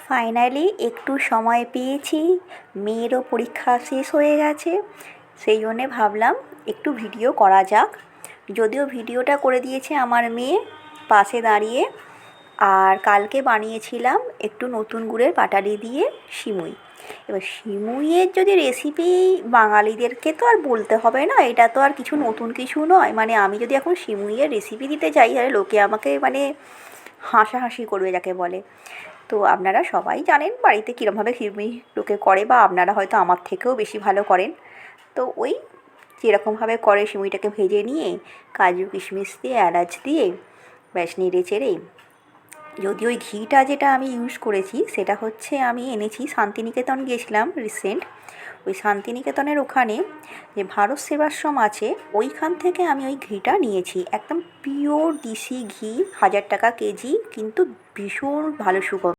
Finally একটু সময় পেয়েছি, মেয়েরও পরীক্ষা শেষ হয়ে গেছে, সেই জন্যে ভাবলাম একটু ভিডিও করা যাক। যদিও ভিডিওটা করে দিয়েছে আমার মেয়ে পাশে দাঁড়িয়ে। আর কালকে বানিয়েছিলাম একটু নতুন গুড়ের পাটালি দিয়ে সিমুই। এবার সিমুইয়ের যদি রেসিপি বাঙালিদেরকে তো আর বলতে হবে না, এটা তো আর কিছু নতুন কিছু নয়। মানে আমি যদি এখন সিমুইয়ের রেসিপি দিতে যাই তাহলে লোকে আমাকে হাসাহাসি করবে যাকে বলে। তো আপনারা সবাই জানেন বাড়িতে কীরমভাবে সিমুই লোকে করে, বা আপনারা হয়তো আমার থেকেও বেশি ভালো করেন। তো ওই যেরকমভাবে করে সিমুইটাকে ভেজে নিয়ে কাজু কিশমিশ দিয়ে এলাচ দিয়ে ব্যাস নেড়ে চেড়ে, যদি ওই ঘিটা যেটা আমি ইউজ করেছি সেটা হচ্ছে আমি এনেছি শান্তিনিকেতন গিয়েছিলাম রিসেন্ট। ওই শান্তিনিকেতনের ওখানে যে ভারত সেবাশ্রম আছে ওইখান থেকে আমি ওই ঘিটা নিয়েছি, একদম পিওর দেশি ঘি, 1000 টাকা কেজি, কিন্তু ভীষণ ভালো সুগন্ধ।